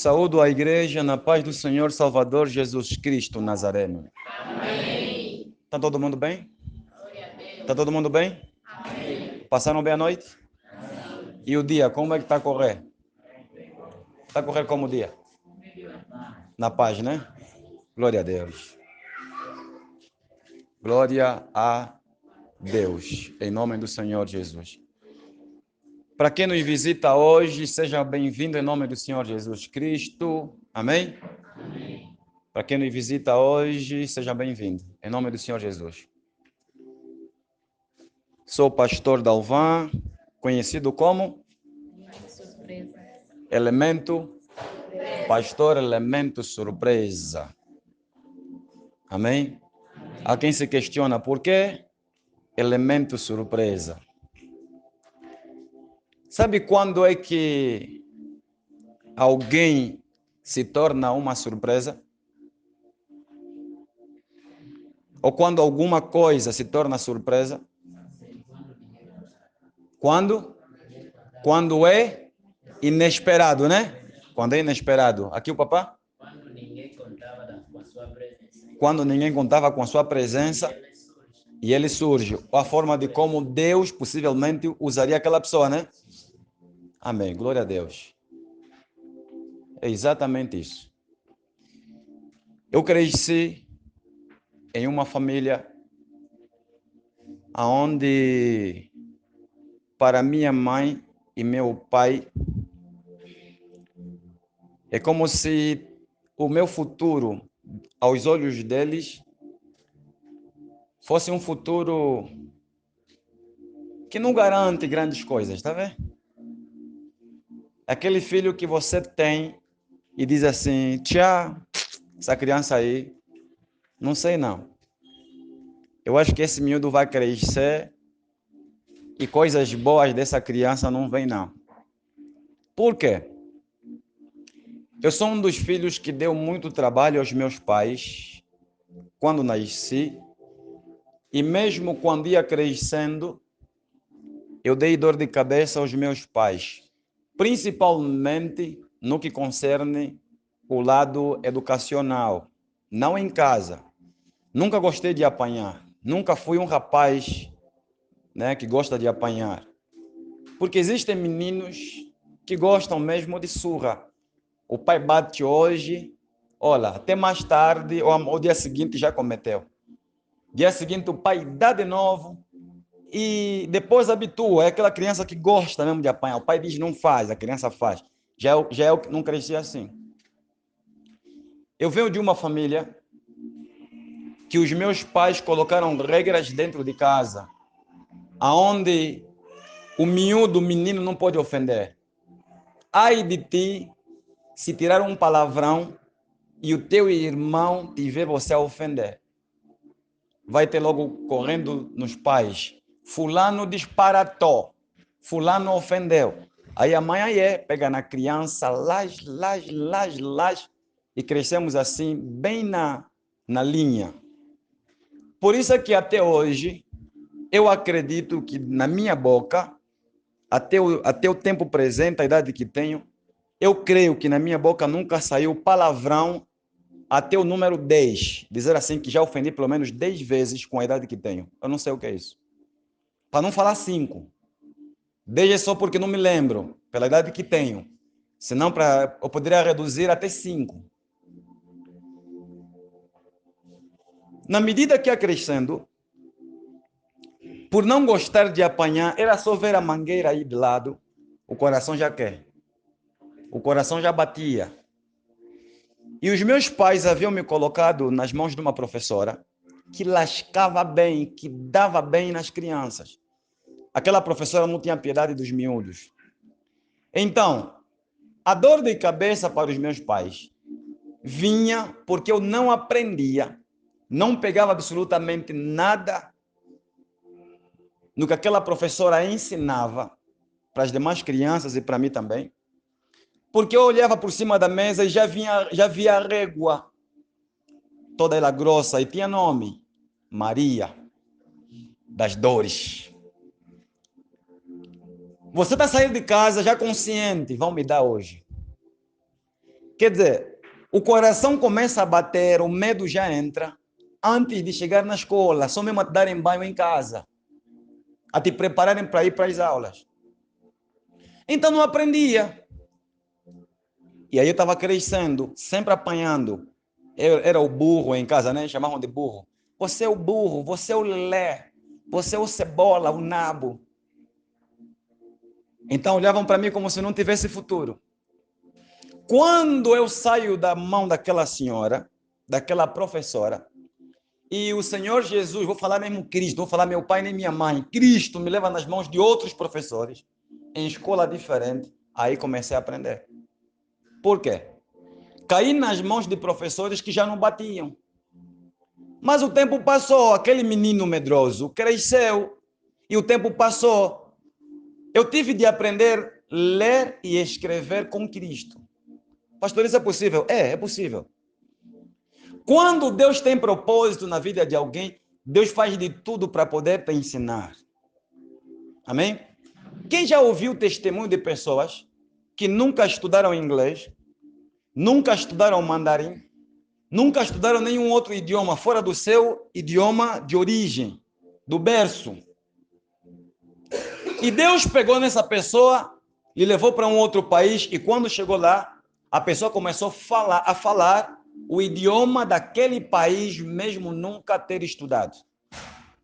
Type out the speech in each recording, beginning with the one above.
Saúdo a igreja na paz do Senhor Salvador Jesus Cristo Nazareno. Amém. Está todo mundo bem? Glória a Deus. Está todo mundo bem? Amém. Passaram bem a noite? Amém. E o dia, como é que está a correr? Está a correr como o dia? Na paz, né? Glória a Deus. Glória a Deus, em nome do Senhor Jesus. Para quem nos visita hoje, seja bem-vindo em nome do Senhor Jesus Cristo. Amém? Amém. Para quem nos visita hoje, seja bem-vindo em nome do Senhor Jesus. Sou o pastor Dalvan, conhecido como Surpresa. Elemento, pastor Elemento Surpresa. Amém? Há quem se questiona por que Elemento Surpresa. Sabe quando é que alguém se torna uma surpresa? Ou quando alguma coisa se torna surpresa? Quando? Quando é inesperado, né? Quando é inesperado. Aqui o papá? Quando ninguém contava com a sua presença. Quando ninguém contava com a sua presença e ele surge. A forma de como Deus possivelmente usaria aquela pessoa, né? Amém. Glória a Deus. É exatamente isso. Eu cresci em uma família onde, para minha mãe e meu pai, é como se o meu futuro, aos olhos deles, fosse um futuro que não garante grandes coisas, tá vendo? Aquele filho que você tem e diz assim, tia, essa criança aí, não sei não. Eu acho que esse miúdo vai crescer e coisas boas dessa criança não vem não. Por quê? Eu sou um dos filhos que deu muito trabalho aos meus pais quando nasci e mesmo quando ia crescendo, eu dei dor de cabeça aos meus pais, principalmente no que concerne o lado educacional, não em casa. Nunca gostei de apanhar, nunca fui um rapaz, né, que gosta de apanhar. Porque existem meninos que gostam mesmo de surra. O pai bate hoje, olha, até mais tarde, ou o dia seguinte já cometeu. Dia seguinte o pai dá de novo e depois habitua. É aquela criança que gosta mesmo de apanhar. O pai diz não faz, a criança faz. Já eu não cresci assim. Eu venho de uma família que os meus pais colocaram regras dentro de casa, aonde o miúdo, o menino não pode ofender. Ai de ti se tirar um palavrão e o teu irmão te ver você a ofender. Vai ter logo correndo nos pais. Fulano disparatou. Fulano ofendeu. Aí a mãe pega na criança, las, e crescemos assim, bem na linha. Por isso é que até hoje, eu acredito que na minha boca, até o tempo presente, a idade que tenho, eu creio que na minha boca nunca saiu palavrão até o número 10. Dizer assim que já ofendi pelo menos 10 vezes com a idade que tenho. Eu não sei o que é isso. Para não falar 5. 10 é só porque não me lembro, pela idade que tenho. Senão eu poderia reduzir até 5. Na medida que ia crescendo, por não gostar de apanhar, era só ver a mangueira aí de lado, o coração já quer. O coração já batia. E os meus pais haviam me colocado nas mãos de uma professora que lascava bem, que dava bem nas crianças. Aquela professora não tinha piedade dos miúdos. Então, a dor de cabeça para os meus pais vinha porque eu não aprendia, não pegava absolutamente nada no que aquela professora ensinava para as demais crianças e para mim também. Porque eu olhava por cima da mesa e já via a régua, toda ela grossa, e tinha nome, Maria das Dores. Você está saindo de casa já consciente, vão me dar hoje. Quer dizer, o coração começa a bater, o medo já entra antes de chegar na escola, só mesmo a te darem banho em casa, a te prepararem para ir para as aulas. Então não aprendia. E aí eu estava crescendo, sempre apanhando. Eu era o burro em casa, né? Chamavam de burro. Você é o burro, você é o lelé, você é o cebola, o nabo. Então olhavam para mim como se não tivesse futuro. Quando eu saio da mão daquela senhora, daquela professora, e o Senhor Jesus, vou falar mesmo Cristo, vou falar meu pai nem minha mãe, Cristo me leva nas mãos de outros professores, em escola diferente, aí comecei a aprender. Por quê? Caí nas mãos de professores que já não batiam. Mas o tempo passou, aquele menino medroso cresceu, e o tempo passou. Eu tive de aprender a ler e escrever com Cristo. Pastor, isso é possível? É possível. Quando Deus tem propósito na vida de alguém, Deus faz de tudo para poder te ensinar. Amém? Quem já ouviu o testemunho de pessoas que nunca estudaram inglês, nunca estudaram mandarim, nunca estudaram nenhum outro idioma fora do seu idioma de origem, do berço? E Deus pegou nessa pessoa e levou para um outro país, e quando chegou lá, a pessoa começou a falar o idioma daquele país, mesmo nunca ter estudado.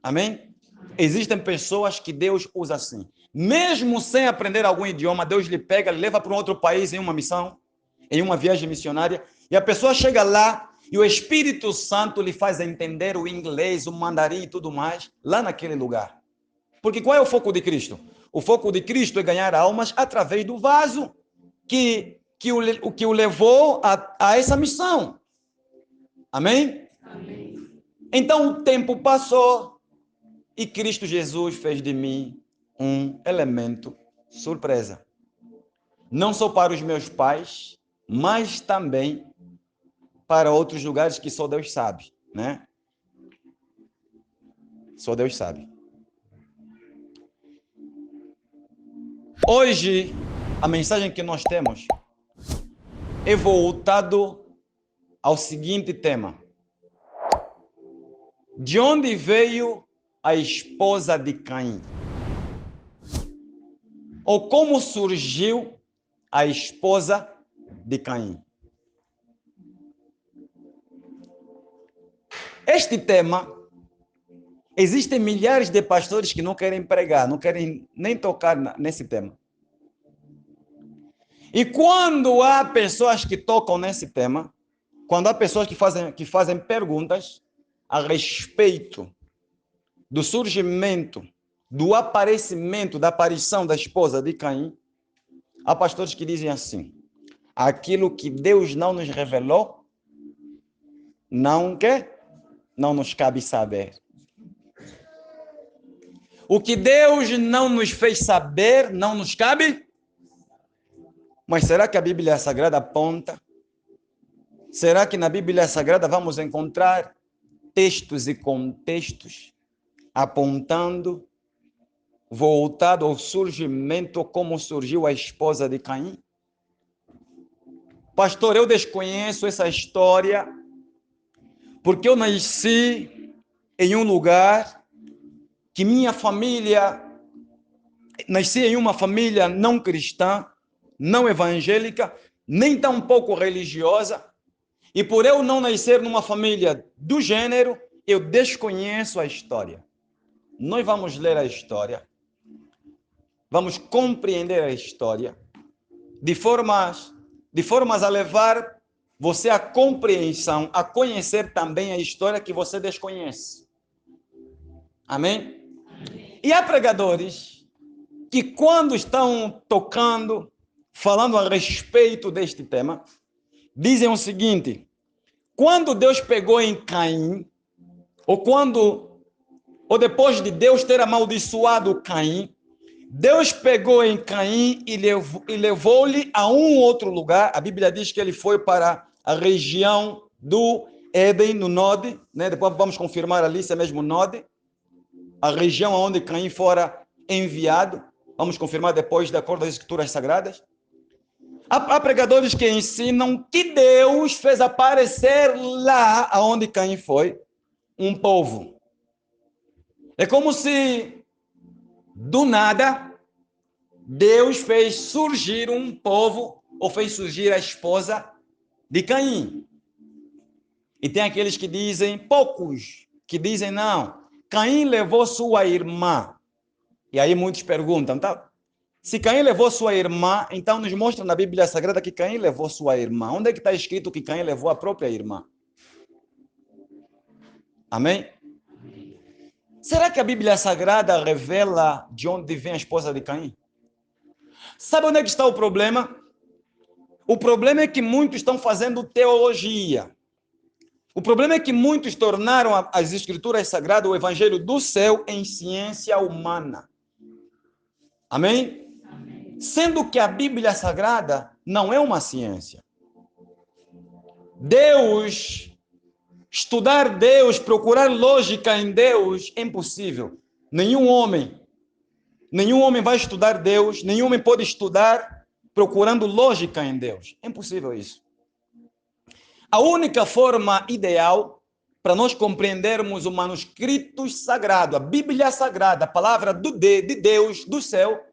Amém? Existem pessoas que Deus usa assim. Mesmo sem aprender algum idioma, Deus lhe pega, lhe leva para um outro país em uma missão, em uma viagem missionária, e a pessoa chega lá e o Espírito Santo lhe faz entender o inglês, o mandarim e tudo mais, lá naquele lugar. Porque qual é o foco de Cristo? O foco de Cristo é ganhar almas através do vaso que o levou a essa missão. Amém? Amém. Então o tempo passou e Cristo Jesus fez de mim um elemento surpresa. Não só para os meus pais, mas também para outros lugares que só Deus sabe, né? Só Deus sabe. Hoje, a mensagem que nós temos é voltado ao seguinte tema: de onde veio a esposa de Caim? Ou como surgiu a esposa de Caim? Este tema, existem milhares de pastores que não querem pregar, não querem nem tocar nesse tema. E quando há pessoas que tocam nesse tema, quando há pessoas que fazem perguntas a respeito do surgimento, do aparecimento, da aparição da esposa de Caim, há pastores que dizem assim: aquilo que Deus não nos revelou, não nos cabe saber. O que Deus não nos fez saber, não nos cabe. Mas será que a Bíblia Sagrada aponta? Será que na Bíblia Sagrada vamos encontrar textos e contextos apontando, voltado ao surgimento, como surgiu a esposa de Caim? Pastor, eu desconheço essa história porque eu nasci em um lugar que nasci em uma família não cristã, não evangélica, nem tampouco religiosa, e por eu não nascer numa família do gênero, eu desconheço a história. Nós vamos ler a história, vamos compreender a história, de formas a levar você à compreensão, a conhecer também a história que você desconhece. Amém? E há pregadores que quando estão tocando, falando a respeito deste tema, dizem o seguinte: quando Deus pegou em Caim, ou depois de Deus ter amaldiçoado Caim, Deus pegou em Caim e levou-lhe a um outro lugar. A Bíblia diz que ele foi para a região do Éden, no Nod, né? Depois vamos confirmar ali se é mesmo Nod, a região onde Caim fora enviado. Vamos confirmar depois, de acordo com as Escrituras Sagradas. Há pregadores que ensinam que Deus fez aparecer lá onde Caim foi um povo. É como se, do nada, Deus fez surgir um povo, ou fez surgir a esposa de Caim. E tem aqueles que dizem, poucos, que dizem, não, Caim levou sua irmã. E aí muitos perguntam, tá? Se Caim levou sua irmã, então nos mostra na Bíblia Sagrada que Caim levou sua irmã. Onde é que está escrito que Caim levou a própria irmã? Amém? Será que a Bíblia Sagrada revela de onde vem a esposa de Caim? Sabe onde é que está o problema? O problema é que muitos estão fazendo teologia. O problema é que muitos tornaram as Escrituras Sagradas, o Evangelho do céu, em ciência humana. Amém? Sendo que a Bíblia Sagrada não é uma ciência. Estudar Deus, procurar lógica em Deus é impossível. Nenhum homem vai estudar Deus, nenhum homem pode estudar procurando lógica em Deus. É impossível isso. A única forma ideal para nós compreendermos o manuscrito sagrado, a Bíblia Sagrada, a palavra de Deus, do céu,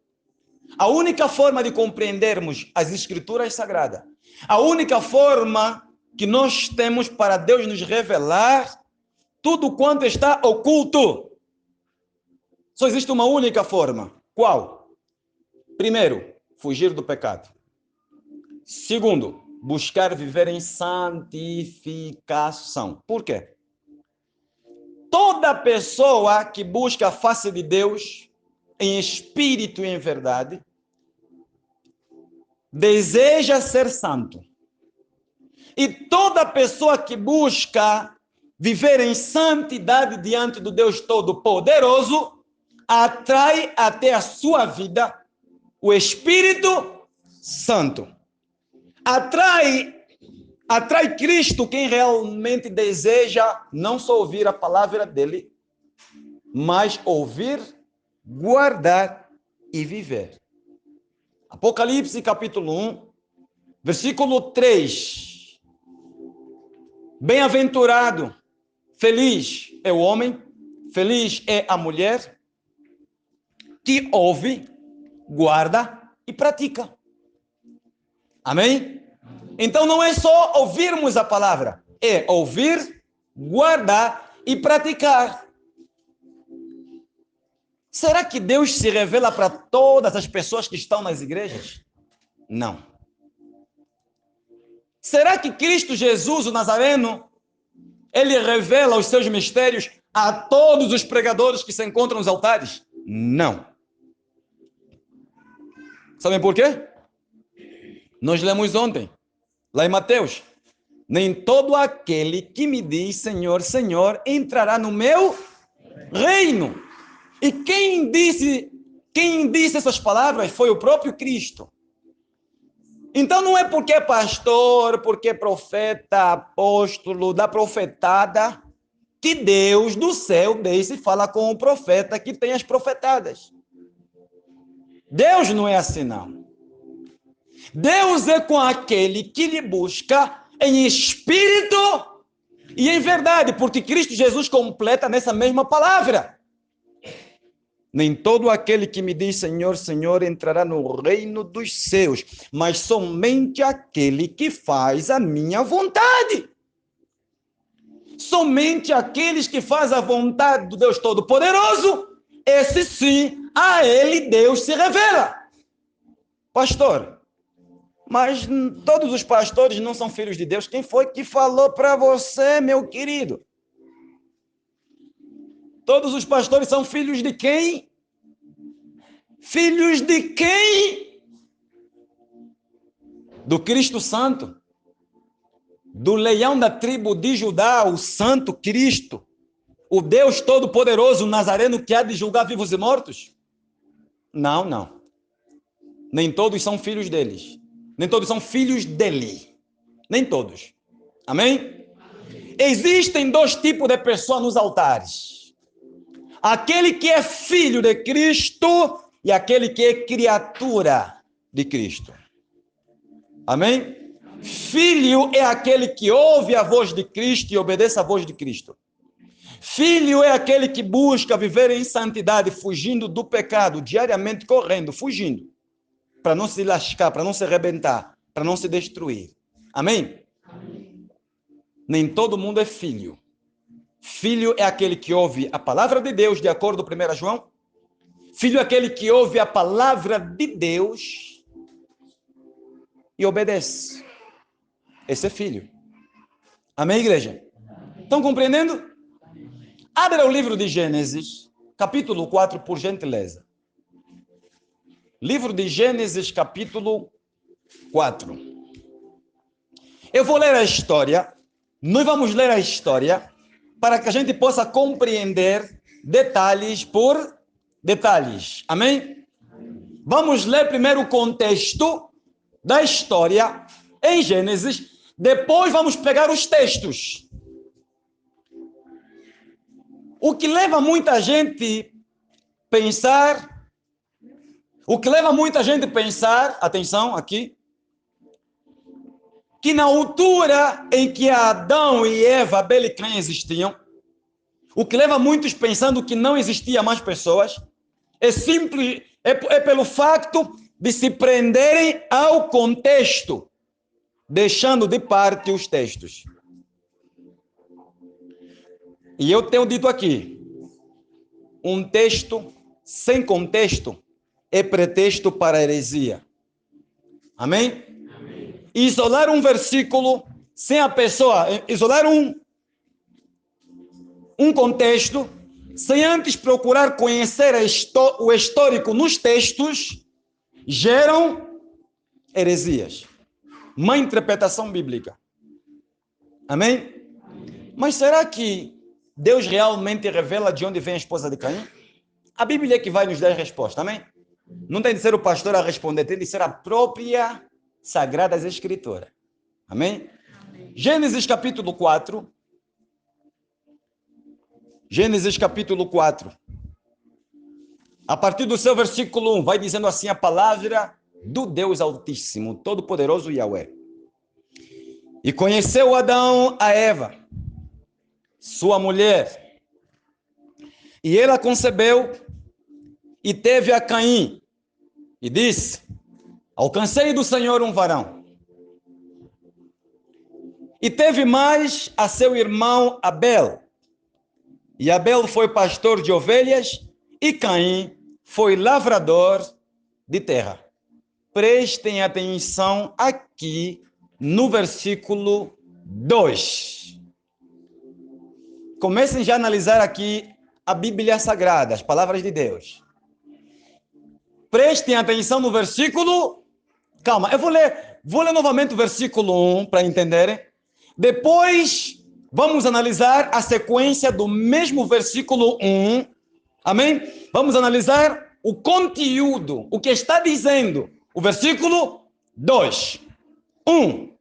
a única forma de compreendermos as Escrituras Sagradas, a única forma que nós temos para Deus nos revelar tudo quanto está oculto. Só existe uma única forma. Qual? Primeiro, fugir do pecado. Segundo, buscar viver em santificação. Por quê? Toda pessoa que busca a face de Deus em espírito e em verdade deseja ser santo. E toda pessoa que busca viver em santidade diante do Deus Todo-Poderoso atrai até a sua vida o Espírito Santo. Atrai Cristo quem realmente deseja não só ouvir a palavra dele, mas ouvir, guardar e viver. Apocalipse capítulo 1, versículo 3. Bem-aventurado, feliz é o homem, feliz é a mulher que ouve, guarda e pratica. Amém? Então não é só ouvirmos a palavra, é ouvir, guardar e praticar. Será que Deus se revela para todas as pessoas que estão nas igrejas? Não. Será que Cristo Jesus, o Nazareno, ele revela os seus mistérios a todos os pregadores que se encontram nos altares? Não. Sabem por quê? Nós lemos ontem, lá em Mateus, nem todo aquele que me diz Senhor, Senhor, entrará no meu reino. E quem disse essas palavras foi o próprio Cristo. Então não é porque é pastor, porque é profeta, apóstolo, da profetada, que Deus do céu desce e fala com o profeta que tem as profetadas. Deus não é assim, não. Deus é com aquele que lhe busca em espírito e em verdade, porque Cristo Jesus completa nessa mesma palavra. Nem todo aquele que me diz Senhor, Senhor entrará no reino dos céus, mas somente aquele que faz a minha vontade. Somente aqueles que fazem a vontade do Deus Todo-Poderoso, esse sim, a ele Deus se revela. Pastor, mas todos os pastores não são filhos de Deus. Quem foi que falou para você, meu querido? Todos os pastores são filhos de quem? Filhos de quem? Do Cristo Santo. Do leão da tribo de Judá, o Santo Cristo. O Deus Todo-Poderoso, o Nazareno, que há de julgar vivos e mortos? Não, não. Nem todos são filhos deles. Nem todos são filhos dele. Nem todos. Amém? Existem dois tipos de pessoas nos altares. Aquele que é filho de Cristo e aquele que é criatura de Cristo. Amém? Filho é aquele que ouve a voz de Cristo e obedece à voz de Cristo. Filho é aquele que busca viver em santidade, fugindo do pecado, diariamente correndo, fugindo, para não se lascar, para não se arrebentar, para não se destruir. Amém? Amém? Nem todo mundo é filho. Filho é aquele que ouve a palavra de Deus, de acordo com 1 João. Filho é aquele que ouve a palavra de Deus e obedece. Esse é filho. Amém, igreja? Estão compreendendo? Abra o livro de Gênesis, capítulo 4, por gentileza. Livro de Gênesis, capítulo 4. Eu vou ler a história. Nós vamos ler a história para que a gente possa compreender detalhes por detalhes. Amém? Vamos ler primeiro o contexto da história em Gênesis. Depois vamos pegar os textos. O que leva muita gente a pensar, atenção aqui, que na altura em que Adão e Eva, Abel e Caim existiam, o que leva muitos pensando que não existia mais pessoas, é pelo facto de se prenderem ao contexto, deixando de parte os textos. E eu tenho dito aqui, um texto sem contexto é pretexto para a heresia. Amém? Amém. Isolar um versículo sem a pessoa, isolar um contexto, sem antes procurar conhecer o histórico nos textos, geram heresias. Má interpretação bíblica. Amém? Mas será que Deus realmente revela de onde vem a esposa de Caim? A Bíblia é que vai nos dar a resposta, amém? Não tem de ser o pastor a responder, tem de ser a própria Sagradas Escrituras. Amém? Amém. Gênesis capítulo 4. Gênesis capítulo 4. A partir do seu versículo 1, vai dizendo assim a palavra do Deus Altíssimo, Todo-Poderoso Yahweh. E conheceu Adão a Eva, sua mulher, e ela concebeu e teve a Caim, e disse: alcancei do Senhor um varão. E teve mais a seu irmão Abel, e Abel foi pastor de ovelhas, e Caim foi lavrador de terra. Prestem atenção aqui no versículo 2. Comecem já a analisar aqui a Bíblia Sagrada, as palavras de Deus. Prestem atenção no versículo... Calma, eu vou ler novamente o versículo 1 para entenderem. Depois, vamos analisar a sequência do mesmo versículo 1. Amém? Vamos analisar o conteúdo, o que está dizendo o versículo 2. 1.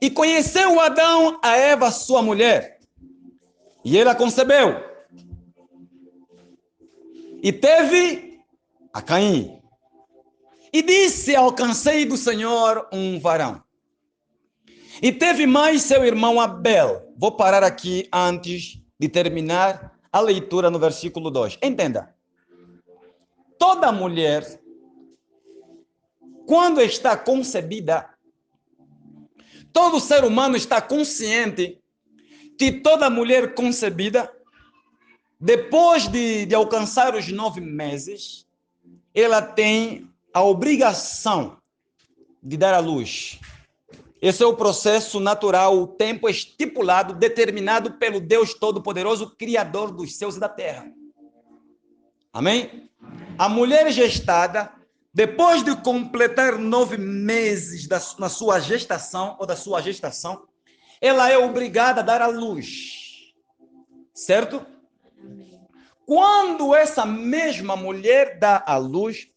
E conheceu Adão a Eva, sua mulher, e ela concebeu. E teve a Caim. E disse: alcancei do Senhor um varão. E teve mais seu irmão Abel. Vou parar aqui antes de terminar a leitura no versículo 2. Entenda. Toda mulher, quando está concebida, todo ser humano está consciente que toda mulher concebida, depois de alcançar os 9 meses, ela tem a obrigação de dar à luz. Esse é o processo natural, o tempo estipulado, determinado pelo Deus Todo-Poderoso, Criador dos céus e da terra. Amém? A mulher gestada, depois de completar 9 meses na sua gestação, ou da sua gestação, ela é obrigada a dar à luz. Certo? Quando essa mesma mulher dá à luz,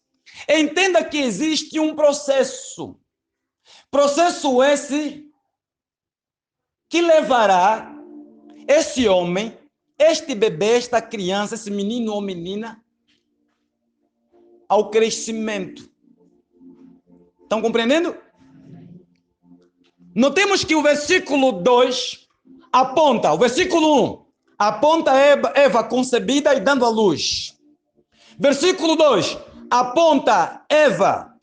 entenda que existe um processo. Processo esse que levará esse homem, este bebê, esta criança, esse menino ou menina, ao crescimento. Estão compreendendo? Notemos que o versículo 2 aponta, o versículo 1 aponta Eva concebida e dando à luz. Versículo 2 aponta Eva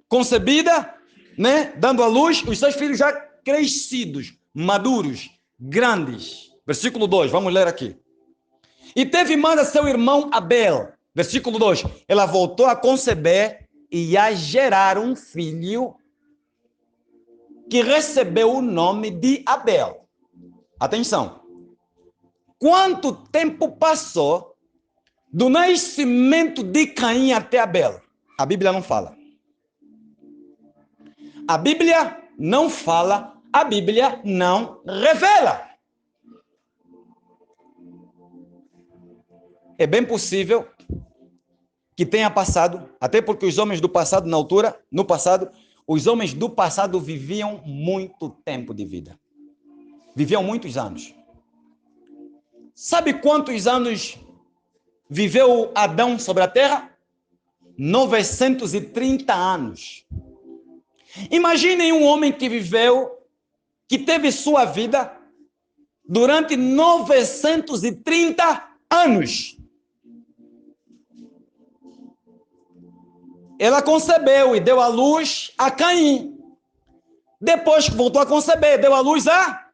concebida, né, dando à luz, os seus filhos já crescidos, maduros, grandes. Versículo 2, vamos ler aqui. E teve manda seu irmão Abel. Versículo 2, ela voltou a conceber e a gerar um filho que recebeu o nome de Abel. Atenção. Quanto tempo passou do nascimento de Caim até Abel? A Bíblia não fala. A Bíblia não fala, a Bíblia não revela. É bem possível que tenha passado, até porque os homens do passado, no passado, os homens do passado viviam muito tempo de vida. Viviam muitos anos. Sabe quantos anos viveu Adão sobre a terra? 930 anos. Imaginem um homem que teve sua vida durante 930 anos. Ela concebeu e deu à luz a Caim. Depois que voltou a conceber, deu à luz a...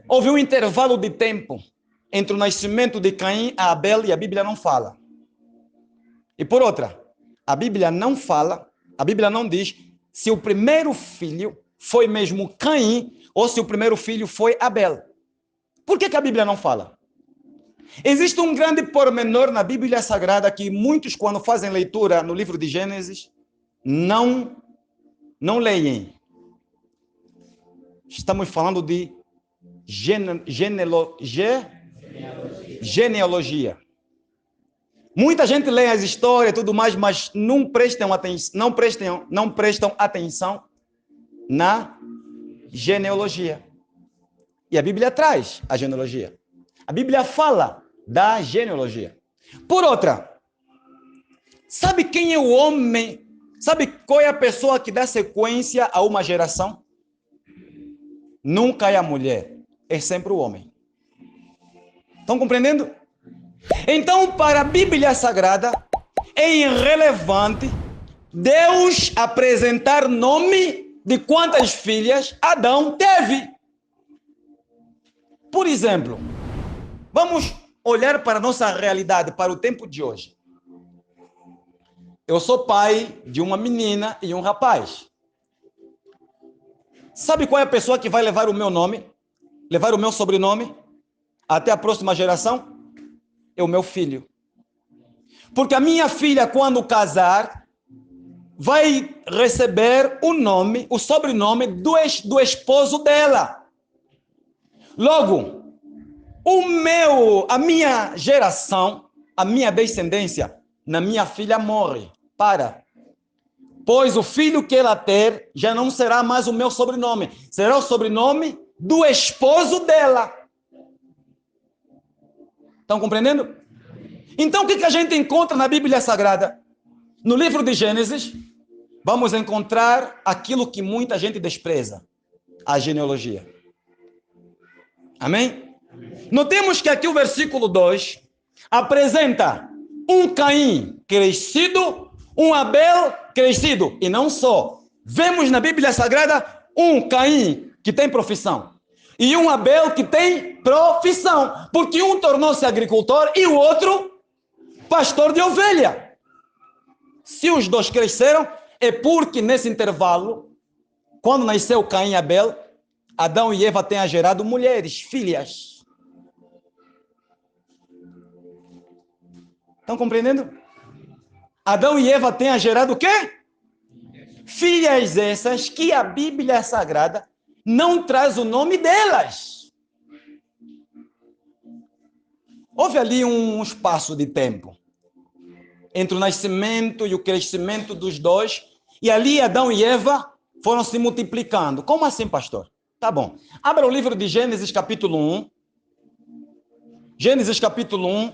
Houve um intervalo de tempo entre o nascimento de Caim a Abel e a Bíblia não fala. E por outra, a Bíblia não fala, a Bíblia não diz se o primeiro filho foi mesmo Caim ou se o primeiro filho foi Abel. Por que a Bíblia não fala? Existe um grande pormenor na Bíblia Sagrada que muitos, quando fazem leitura no livro de Gênesis, não leem. Estamos falando de genealogia. Muita gente lê as histórias e tudo mais, mas não prestam atenção na genealogia. E a Bíblia traz a genealogia. A Bíblia fala da genealogia. Por outra, sabe quem é o homem? Sabe qual é a pessoa que dá sequência a uma geração? Nunca é a mulher, é sempre o homem. Estão compreendendo? Então, para a Bíblia Sagrada, é irrelevante Deus apresentar nome de quantas filhas Adão teve. Por exemplo, vamos olhar para a nossa realidade, para o tempo de hoje. Eu sou pai de uma menina e um rapaz. Sabe qual é a pessoa que vai levar o meu nome, levar o meu sobrenome até a próxima geração? É o meu filho. Porque a minha filha, quando casar, vai receber o nome, o sobrenome do esposo dela. Logo, a minha geração, a minha descendência, na minha filha morre. Pois o filho que ela ter já não será mais o meu sobrenome, será o sobrenome do esposo dela. Estão compreendendo? Então, o que a gente encontra na Bíblia Sagrada? No livro de Gênesis, vamos encontrar aquilo que muita gente despreza, a genealogia. Amém? Notemos que aqui o versículo 2 apresenta um Caim crescido, um Abel crescido. E não só. Vemos na Bíblia Sagrada um Caim que tem profissão e um Abel que tem profissão. Porque um tornou-se agricultor e o outro pastor de ovelha. Se os dois cresceram, é porque nesse intervalo, quando nasceu Caim e Abel, Adão e Eva tenham gerado mulheres, filhas. Estão compreendendo? Adão e Eva tenham gerado o quê? Filhas essas que a Bíblia Sagrada não traz o nome delas. Houve ali um espaço de tempo entre o nascimento e o crescimento dos dois, e ali Adão e Eva foram se multiplicando. Como assim, pastor? Tá bom. Abra o livro de Gênesis capítulo 1. Gênesis capítulo 1.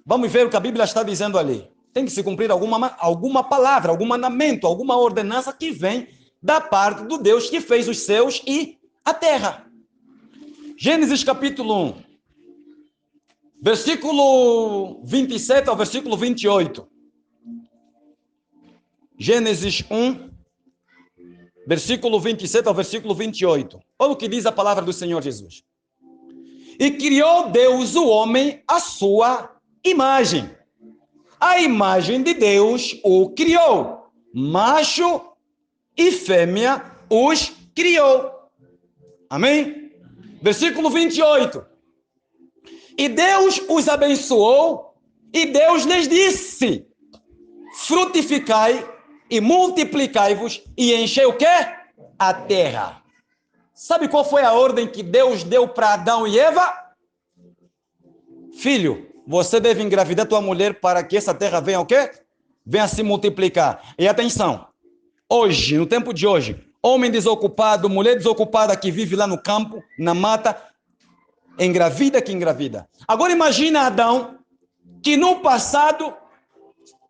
Vamos ver o que a Bíblia está dizendo ali. Tem que se cumprir alguma palavra, algum mandamento, alguma ordenança que vem da parte do Deus que fez os céus e a terra. Gênesis capítulo 1, versículo 27 ao versículo 28. Gênesis 1, versículo 27 ao versículo 28. Olha o que diz a palavra do Senhor Jesus. E criou Deus o homem à sua imagem. A imagem de Deus o criou. Macho e fêmea os criou. Amém? Versículo 28. E Deus os abençoou, e Deus lhes disse: frutificai e multiplicai-vos e enchei o quê? A terra. Sabe qual foi a ordem que Deus deu para Adão e Eva? Filho, você deve engravidar tua mulher para que essa terra venha o quê? Venha se multiplicar. E atenção, hoje, no tempo de hoje, homem desocupado, mulher desocupada que vive lá no campo, na mata, engravida que engravida. Agora imagina Adão, que no passado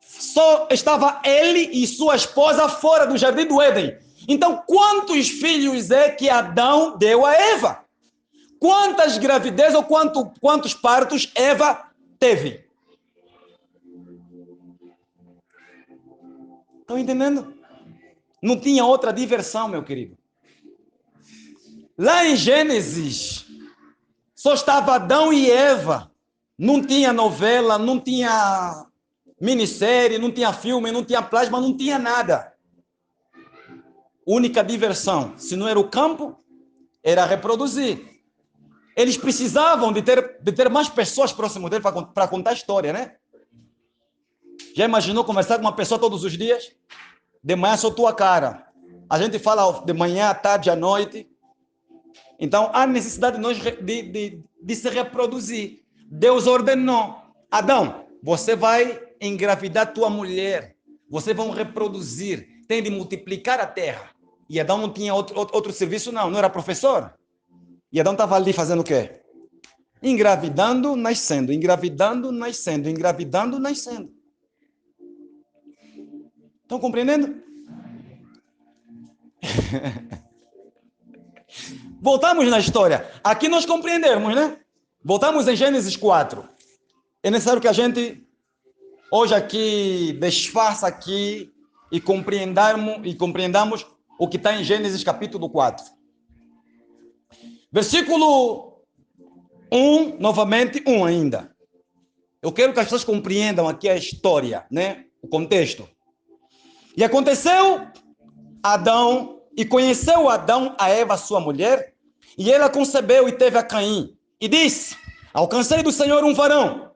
só estava ele e sua esposa fora do jardim do Éden. Então, quantos filhos é que Adão deu a Eva? Quantas gravidez ou quantos partos Eva teve? Estão entendendo? Não tinha outra diversão, meu querido. Lá em Gênesis, só estava Adão e Eva. Não tinha novela, não tinha minissérie, não tinha filme, não tinha plasma, não tinha nada. Única diversão, se não era o campo, era reproduzir. Eles precisavam de ter mais pessoas próximas dele para contar a história, né? Já imaginou conversar com uma pessoa todos os dias? De manhã só tua cara. A gente fala de manhã, à tarde, à noite. Então, há necessidade de nós de se reproduzir. Deus ordenou. Adão, você vai engravidar tua mulher. Vocês vão reproduzir. Tem de multiplicar a terra. E Adão não tinha outro serviço, não era professor. E Adão estava ali fazendo o quê? Engravidando, nascendo, engravidando, nascendo, engravidando, nascendo. Estão compreendendo? Voltamos na história. Aqui nós compreendemos, né? Voltamos em Gênesis 4. É necessário que a gente hoje aqui desfaça aqui e compreendamos o que está em Gênesis capítulo 4. Versículo 1, novamente 1 ainda. Eu quero que as pessoas compreendam aqui a história, né? O contexto. E aconteceu e conheceu Adão a Eva, sua mulher, e ela concebeu e teve a Caim. E disse: alcancei do Senhor um varão.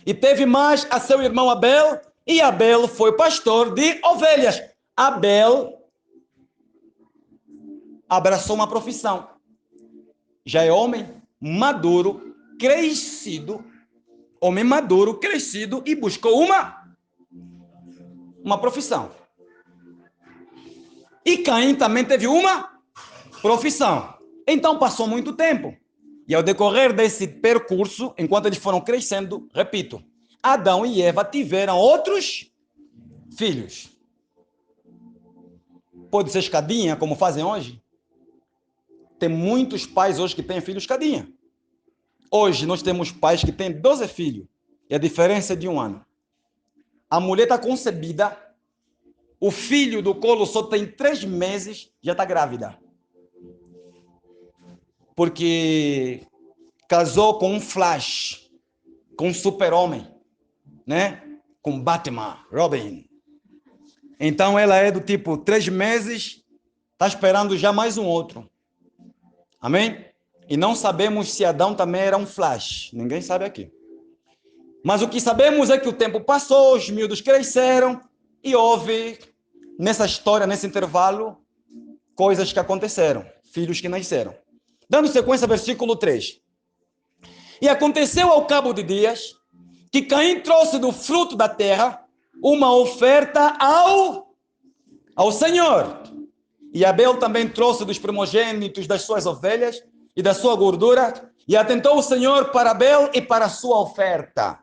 E teve mais a seu irmão Abel, e Abel foi pastor de ovelhas. Abel abraçou uma profissão. Já é homem maduro, crescido, e buscou uma profissão. E Caim também teve uma profissão. Então passou muito tempo. E ao decorrer desse percurso, enquanto eles foram crescendo, repito, Adão e Eva tiveram outros filhos. Pode ser escadinha, como fazem hoje. Tem muitos pais hoje que têm filhos escadinha. Hoje nós temos pais que têm 12 filhos. E a diferença é de 1 ano. A mulher está concebida, o filho do colo só tem 3 meses, já está grávida. Porque casou com um Flash, com um super-homem, né? Com Batman, Robin. Então ela é do tipo 3 meses, está esperando já mais um outro. Amém? E não sabemos se Adão também era um Flash. Ninguém sabe aqui. Mas o que sabemos é que o tempo passou, os miúdos cresceram e houve, nessa história, nesse intervalo, coisas que aconteceram, filhos que nasceram. Dando sequência, versículo 3. E aconteceu ao cabo de dias que Caim trouxe do fruto da terra uma oferta ao Senhor. E Abel também trouxe dos primogênitos das suas ovelhas e da sua gordura, e atentou o Senhor para Abel e para a sua oferta.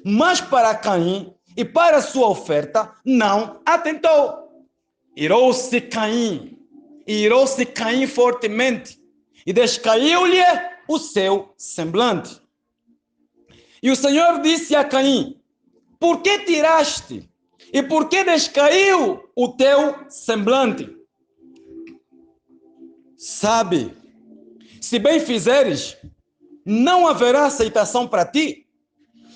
Mas para Caim e para a sua oferta não atentou. Irou-se Caim fortemente, e descaiu-lhe o seu semblante. E o Senhor disse a Caim: por que tiraste? E por que descaiu o teu semblante? Sabe, se bem fizeres, não haverá aceitação para ti.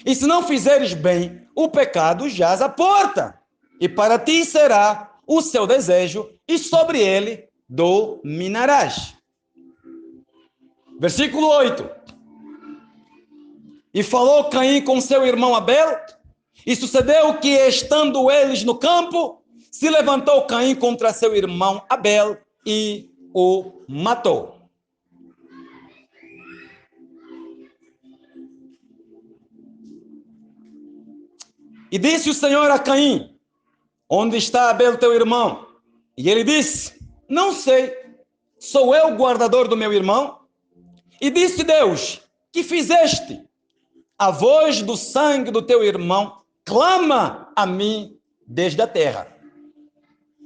E se não fizeres bem, o pecado jaz à porta. E para ti será o seu desejo, e sobre ele dominarás. Versículo 8. E falou Caim com seu irmão Abel, e sucedeu que, estando eles no campo, se levantou Caim contra seu irmão Abel e o matou. E disse o Senhor a Caim: onde está Abel teu irmão? E ele disse: não sei, sou eu o guardador do meu irmão? E disse Deus: que fizeste? A voz do sangue do teu irmão clama a mim desde a terra.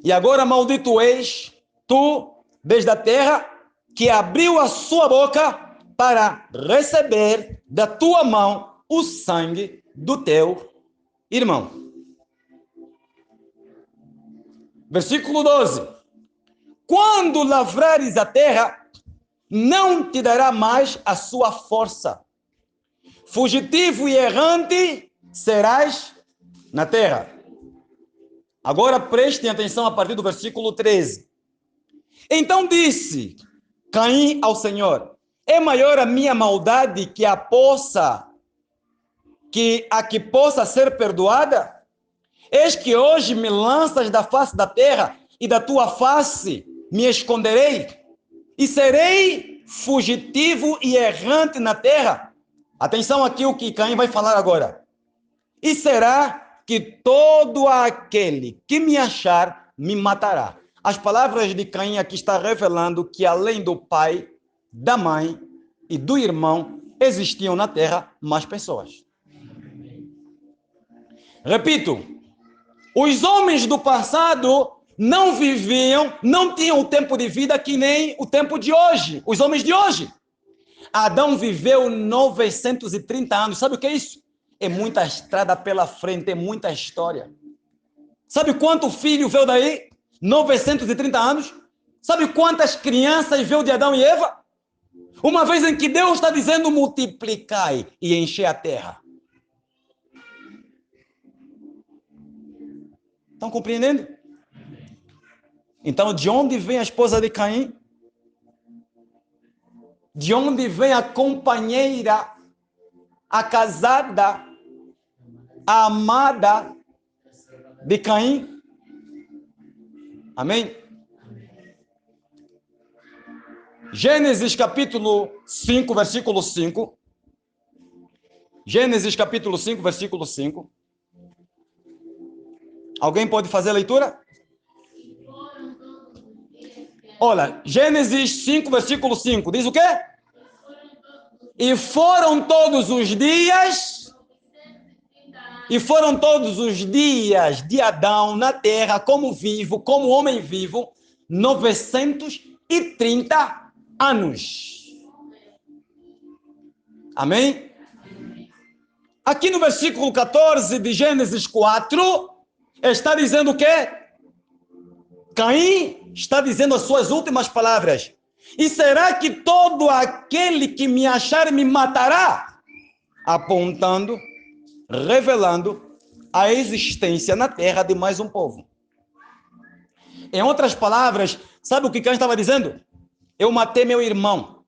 E agora maldito és tu desde a terra, que abriu a sua boca para receber da tua mão o sangue do teu irmão. Versículo 12. Quando lavrares a terra, não te dará mais a sua força. Fugitivo e errante serás na terra. Agora prestem atenção a partir do versículo 13. Então disse Caim ao Senhor: é maior a minha maldade que a que possa ser perdoada? Eis que hoje me lanças da face da terra, e da tua face me esconderei, e serei fugitivo e errante na terra. Atenção aqui o que Caim vai falar agora. E será que todo aquele que me achar me matará. As palavras de Caim aqui está revelando que além do pai, da mãe e do irmão, existiam na terra mais pessoas. Repito, os homens do passado não viviam, não tinham o tempo de vida que nem o tempo de hoje, os homens de hoje. Adão viveu 930 anos. Sabe o que é isso? É muita estrada pela frente, é muita história. Sabe quanto filho veio daí? 930 anos. Sabe quantas crianças veio de Adão e Eva? Uma vez em que Deus está dizendo: multiplicai e encher a terra. Estão compreendendo? Então, de onde vem a esposa de Caim? De onde vem a companheira, a casada, a amada de Caim? Amém? Gênesis capítulo 5, versículo 5. Gênesis capítulo 5, versículo 5. Alguém pode fazer a leitura? Olha, Gênesis 5, versículo 5, diz o quê? E foram todos os dias de Adão na terra, como vivo, como homem vivo, 930 anos. Amém? Aqui no versículo 14 de Gênesis 4, está dizendo o quê? Caim está dizendo as suas últimas palavras. E será que todo aquele que me achar me matará? Apontando, revelando a existência na terra de mais um povo. Em outras palavras, sabe o que Caim estava dizendo? Eu matei meu irmão.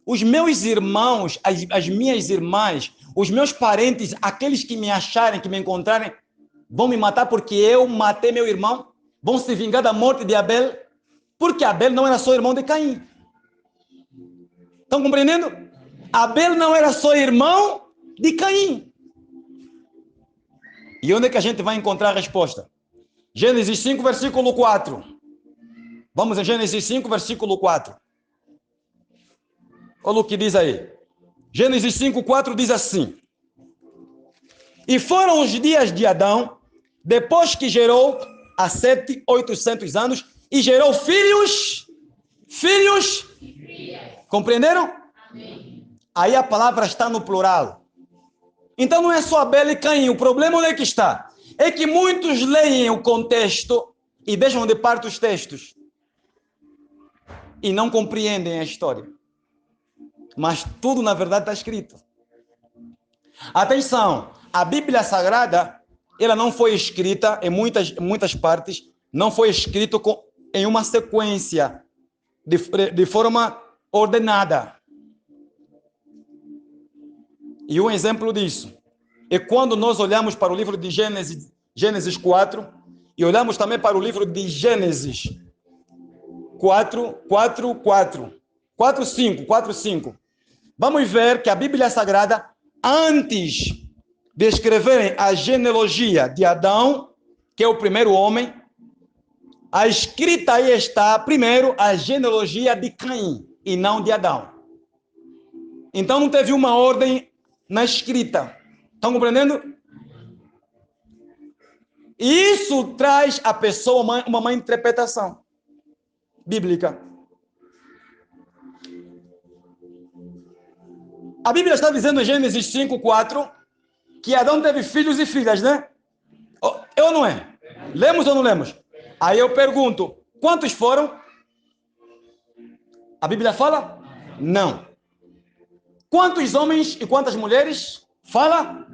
Os meus irmãos, as minhas irmãs, os meus parentes, aqueles que me acharem, que me encontrarem, vão me matar porque eu matei meu irmão? Vão se vingar da morte de Abel? Porque Abel não era só irmão de Caim. Estão compreendendo? Abel não era só irmão de Caim. E onde é que a gente vai encontrar a resposta? Gênesis 5, versículo 4. Vamos em Gênesis 5, versículo 4. Olha o que diz aí. Gênesis 5, 4 diz assim: e foram os dias de Adão, depois que gerou há 700-800 anos e gerou filhos. Compreenderam? Aí a palavra está no plural. Então não é só Abel e Caim. O problema onde é que está? É que muitos leem o contexto e deixam de parte os textos. E não compreendem a história. Mas tudo, na verdade, está escrito. Atenção, a Bíblia Sagrada, ela não foi escrita em muitas partes, não foi escrito em uma sequência, de forma ordenada. E um exemplo disso é quando nós olhamos para o livro de Gênesis 4, e olhamos também para o livro de Gênesis 4:5. Vamos ver que a Bíblia Sagrada, antes de escreverem a genealogia de Adão, que é o primeiro homem, a escrita aí está, primeiro, a genealogia de Caim, e não de Adão. Então não teve uma ordem na escrita. Estão compreendendo? Isso traz à pessoa uma má interpretação bíblica. A Bíblia está dizendo em Gênesis 5:4 que Adão teve filhos e filhas, né? Eu não é? Lemos ou não lemos? Aí eu pergunto, quantos foram? A Bíblia fala? Não. Quantos homens e quantas mulheres? Fala?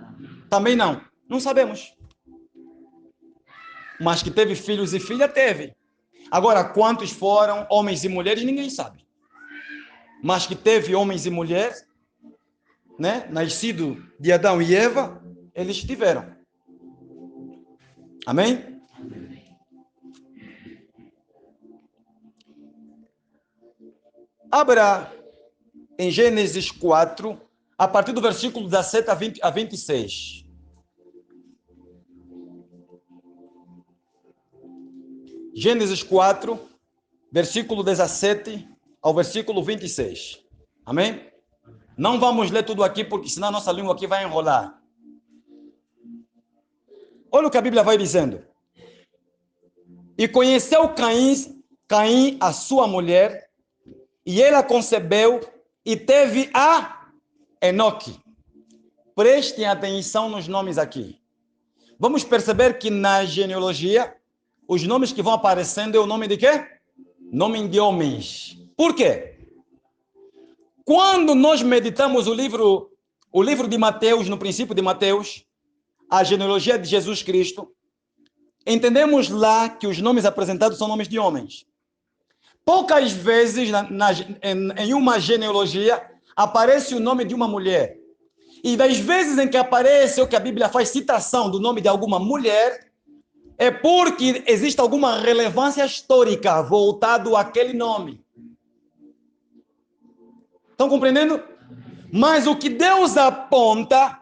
Também não. Não sabemos. Mas que teve filhos e filhas, teve. Agora, quantos foram homens e mulheres, ninguém sabe. Mas que teve homens e mulheres, né, nascido de Adão e Eva, eles tiveram. Amém? Abra em Gênesis 4, a partir do versículo 17 a 26. Gênesis 4, versículo 17 ao versículo 26. Amém? Não vamos ler tudo aqui, porque senão a nossa língua aqui vai enrolar. Olha o que a Bíblia vai dizendo. E conheceu Caim a sua mulher, e ela concebeu e teve a Enoque. Prestem atenção nos nomes aqui. Vamos perceber que na genealogia, os nomes que vão aparecendo é o nome de quê? Nome de homens. Por quê? Quando nós meditamos o livro de Mateus, no princípio de Mateus, a genealogia de Jesus Cristo, entendemos lá que os nomes apresentados são nomes de homens. Poucas vezes em uma genealogia aparece o nome de uma mulher. E das vezes em que aparece ou que a Bíblia faz citação do nome de alguma mulher, é porque existe alguma relevância histórica voltado àquele nome. Estão compreendendo? Mas o que Deus aponta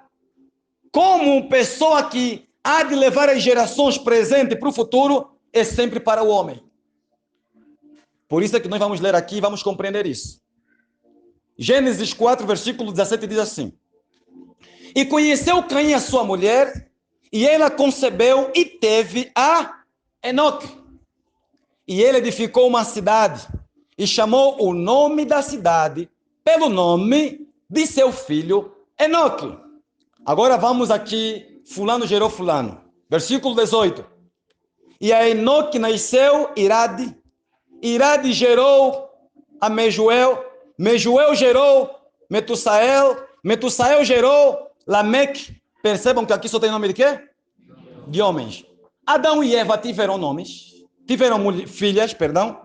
como pessoa que há de levar as gerações presentes para o futuro é sempre para o homem. Por isso é que nós vamos ler aqui e vamos compreender isso. Gênesis 4, versículo 17 diz assim: E conheceu Caim a sua mulher, e ela concebeu e teve a Enoque. E ele edificou uma cidade, e chamou o nome da cidade pelo nome de seu filho Enoque. Agora vamos aqui, fulano gerou fulano. Versículo 18. E a Enoque nasceu Irade, Irade gerou a Mejuel, Mejuel gerou Metussael, Metussael gerou Lameque. Percebam que aqui só tem nome de quê? De homens. Adão e Eva tiveram nomes, tiveram filhas, perdão.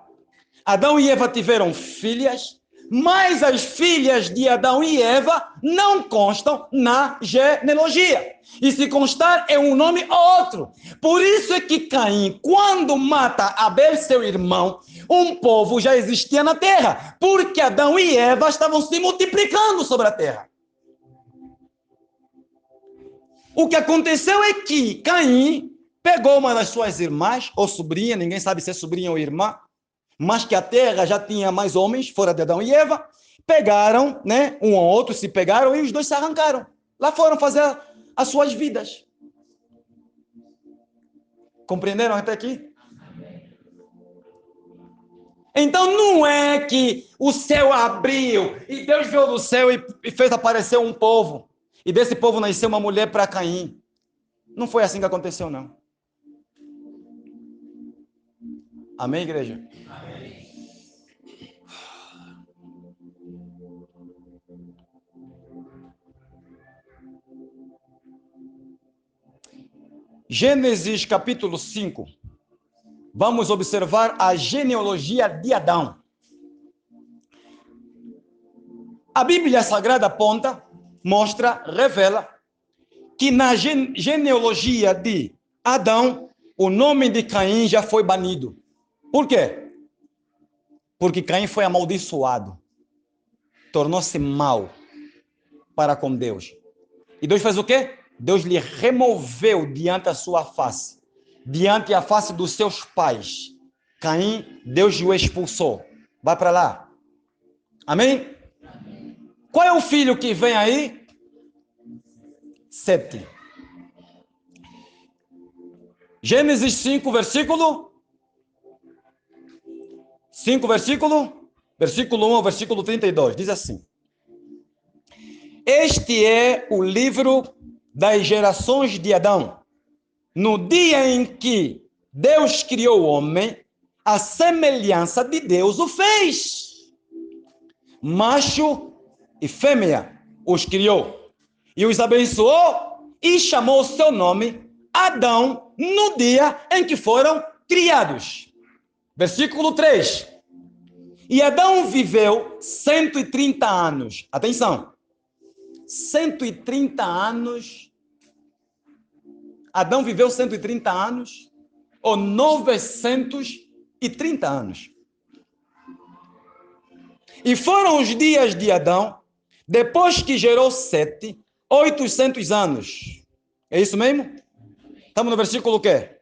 Adão e Eva tiveram filhas, mas as filhas de Adão e Eva não constam na genealogia. E se constar, é um nome ou outro. Por isso é que Caim, quando mata Abel, seu irmão, um povo já existia na terra, porque Adão e Eva estavam se multiplicando sobre a terra. O que aconteceu é que Caim pegou uma das suas irmãs, ou sobrinha, ninguém sabe se é sobrinha ou irmã, mas que a terra já tinha mais homens, fora de Adão e Eva, pegaram, né, um ou outro se pegaram e os dois se arrancaram. Lá foram fazer as suas vidas. Compreenderam até aqui? Então não é que o céu abriu e Deus veio do céu e fez aparecer um povo. E desse povo nasceu uma mulher para Caim. Não foi assim que aconteceu, não. Amém, igreja? Amém. Gênesis capítulo 5. Vamos observar a genealogia de Adão. A Bíblia Sagrada aponta, mostra, revela que na genealogia de Adão, o nome de Caim já foi banido. Por quê? Porque Caim foi amaldiçoado. Tornou-se mau para com Deus. E Deus fez o quê? Deus lhe removeu diante da sua face, diante a face dos seus pais. Caim, Deus o expulsou. Vai para lá. Amém? Qual é o filho que vem aí? Sete. Gênesis 5, versículo 1 ao versículo 32. Diz assim: Este é o livro das gerações de Adão. No dia em que Deus criou o homem, a semelhança de Deus o fez. Macho e fêmea os criou. E os abençoou e chamou o seu nome Adão no dia em que foram criados. Versículo 3. E Adão viveu 130 anos. Atenção. 130 anos. Adão viveu 130 anos ou 930 anos. E foram os dias de Adão, depois que gerou Sete, 800 anos. É isso mesmo? Estamos no versículo o quê?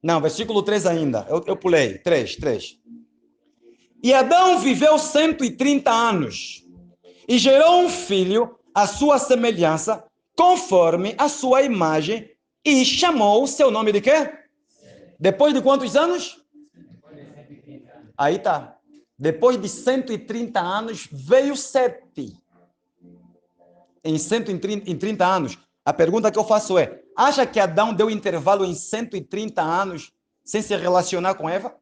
Não, versículo 3 ainda. Eu pulei. 3. E Adão viveu 130 anos e gerou um filho à sua semelhança, conforme a sua imagem, e chamou o seu nome de quê? Depois de quantos anos? Aí tá. Depois de 130 anos, veio Sete. Em 130 anos. A pergunta que eu faço é, acha que Adão deu intervalo em 130 anos sem se relacionar com Eva?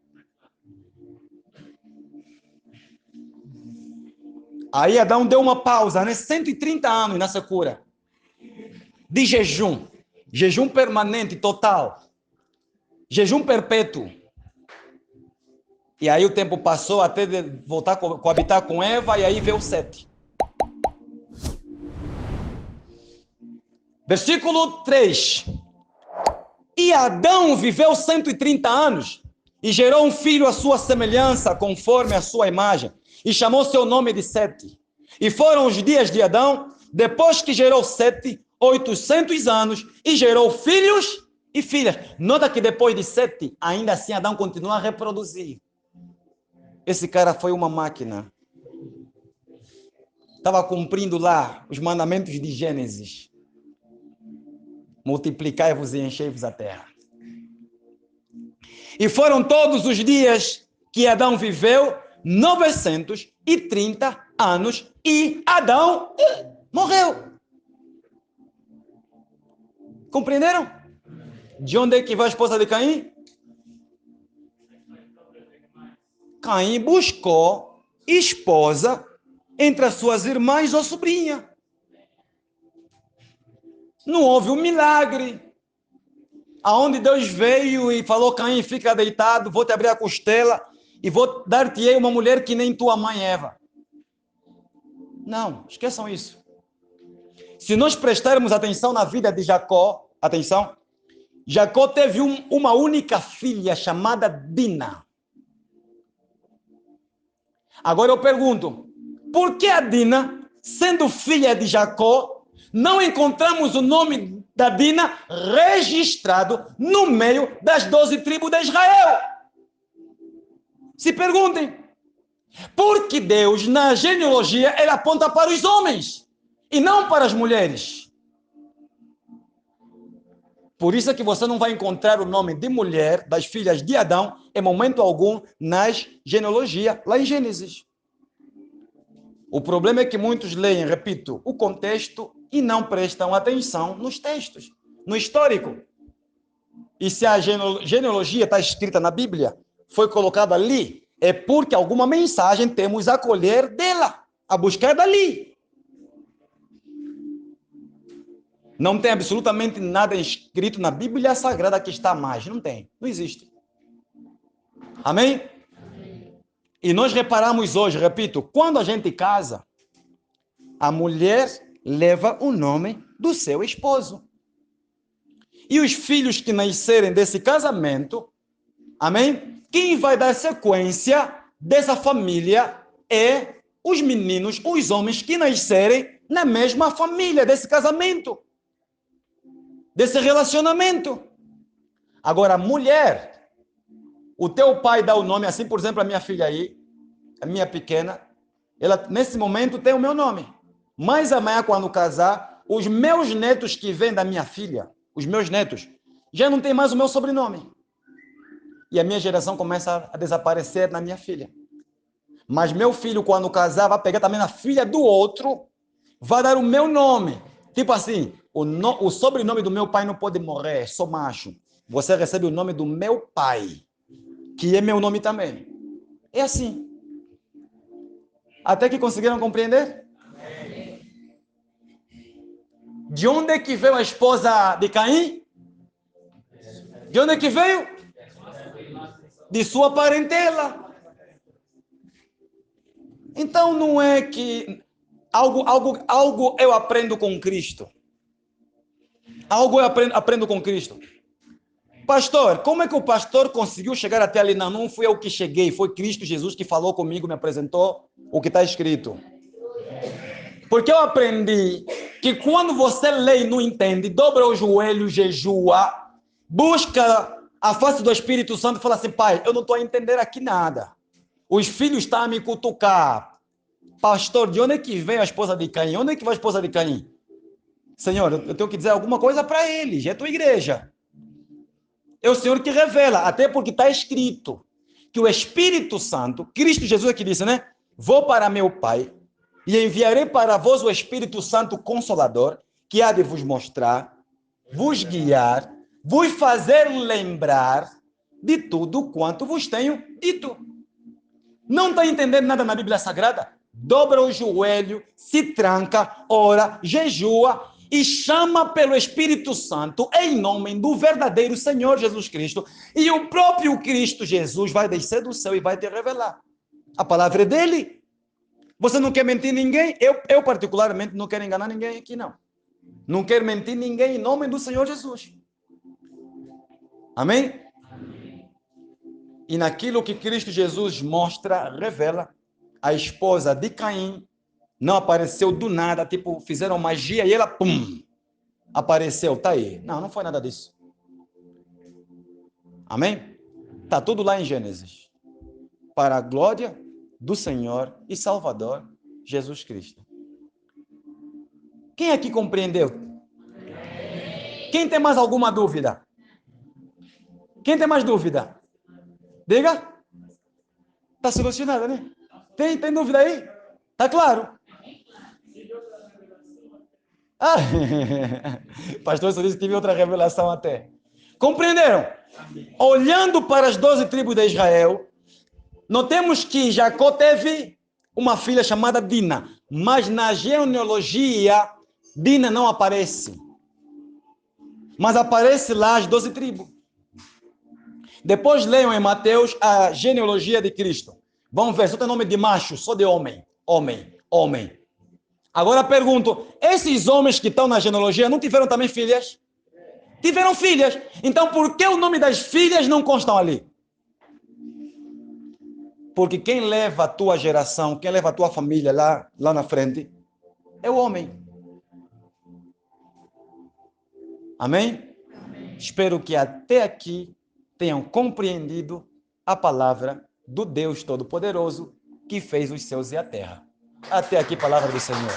Aí Adão deu uma pausa, né? 130 anos nessa cura. De jejum. Jejum permanente, total. Jejum perpétuo. E aí o tempo passou até de voltar a coabitar com Eva, e aí veio Sete. Versículo 3. E Adão viveu 130 anos e gerou um filho à sua semelhança, conforme a sua imagem, e chamou seu nome de Sete. E foram os dias de Adão, depois que gerou Sete, 800 anos, e gerou filhos e filhas. Nota que depois de Sete, ainda assim Adão continua a reproduzir. Esse cara foi uma máquina. Estava cumprindo lá os mandamentos de Gênesis. Multiplicai-vos e enchei-vos a terra. E foram todos os dias que Adão viveu, 930 anos, e Adão morreu. Compreenderam? De onde é que vai a esposa de Caim? Caim buscou esposa entre as suas irmãs ou sobrinha. Não houve um milagre, aonde Deus veio e falou, Caim, fica deitado, vou te abrir a costela e vou dar-te uma mulher que nem tua mãe Eva. Não, esqueçam isso. Se nós prestarmos atenção na vida de Jacó, atenção, Jacó teve uma única filha chamada Dina. Agora eu pergunto, por que a Dina, sendo filha de Jacó, não encontramos o nome da Dina registrado no meio das 12 tribos de Israel? Se perguntem. Porque Deus, na genealogia, ele aponta para os homens e não para as mulheres. Por isso é que você não vai encontrar o nome de mulher das filhas de Adão em momento algum nas genealogias, lá em Gênesis. O problema é que muitos leem, repito, o contexto e não prestam atenção nos textos, no histórico. E se a genealogia está escrita na Bíblia, foi colocada ali, é porque alguma mensagem temos a colher dela, a buscar dali. Não tem absolutamente nada escrito na Bíblia Sagrada que está mais. Não tem, não existe. Amém? E nós reparamos hoje, repito, quando a gente casa, a mulher leva o nome do seu esposo. E os filhos que nascerem desse casamento, amém? Quem vai dar sequência dessa família é os meninos, os homens que nascerem na mesma família desse casamento, desse relacionamento. Agora, mulher, o teu pai dá o nome, assim, por exemplo, a minha filha aí, a minha pequena, ela nesse momento tem o meu nome. Mas amanhã, quando casar, os meus netos que vêm da minha filha, os meus netos, já não tem mais o meu sobrenome. E a minha geração começa a desaparecer na minha filha. Mas meu filho, quando casar, vai pegar também a filha do outro, vai dar o meu nome. Tipo assim, o sobrenome do meu pai não pode morrer, sou macho. Você recebe o nome do meu pai, que é meu nome também. É assim. Até que conseguiram compreender? De onde é que veio a esposa de Caim? De onde é que veio? De sua parentela. Então não é que algo eu aprendo com Cristo. Algo eu aprendo com Cristo. Pastor, como é que o pastor conseguiu chegar até ali? Não, não fui eu que cheguei, foi Cristo Jesus que falou comigo, me apresentou o que está escrito. Porque eu aprendi que quando você lê e não entende, dobra o joelho, jejua, busca a face do Espírito Santo e fala assim, pai, eu não estou a entender aqui nada. Os filhos estão a me cutucar. Pastor, de onde é que vem a esposa de Caim? Onde é que vai a esposa de Caim? Senhor, eu tenho que dizer alguma coisa para eles, é tua igreja. É o Senhor que revela, até porque está escrito que o Espírito Santo, Cristo Jesus é que disse, né? Vou para meu Pai e enviarei para vós o Espírito Santo Consolador, que há de vos mostrar, vos guiar, vos fazer lembrar de tudo quanto vos tenho dito. Não está entendendo nada na Bíblia Sagrada? Dobra o joelho, se tranca, ora, jejua e chama pelo Espírito Santo em nome do verdadeiro Senhor Jesus Cristo. E o próprio Cristo Jesus vai descer do céu e vai te revelar. A palavra é dele. Você não quer mentir ninguém? Eu particularmente não quero enganar ninguém aqui, não. Não quero mentir ninguém em nome do Senhor Jesus. Amém? E naquilo que Cristo Jesus mostra, revela, a esposa de Caim não apareceu do nada, tipo, fizeram magia e ela, pum, apareceu, tá aí. Não, não foi nada disso. Amém? Tá tudo lá em Gênesis. Para a glória do Senhor e Salvador Jesus Cristo. Quem aqui compreendeu? Quem tem mais alguma dúvida? Quem tem mais dúvida? Diga. Está solucionada, né? Tem dúvida aí? Tá claro? Ah, pastor só disse que tive outra revelação até. Compreenderam? Olhando para as 12 tribos de Israel, notemos que Jacó teve uma filha chamada Dina, mas na genealogia, Dina não aparece. Mas aparece lá as 12 tribos. Depois leiam em Mateus a genealogia de Cristo. Vamos ver, só tem nome de macho, só de homem. Homem, homem. Agora pergunto, esses homens que estão na genealogia não tiveram também filhas? Tiveram filhas. Então por que o nome das filhas não constam ali? Porque quem leva a tua geração, quem leva a tua família lá na frente, é o homem. Amém? Amém. Espero que até aqui tenham compreendido a palavra do Deus Todo-Poderoso que fez os céus e a terra. Até aqui, palavra do Senhor.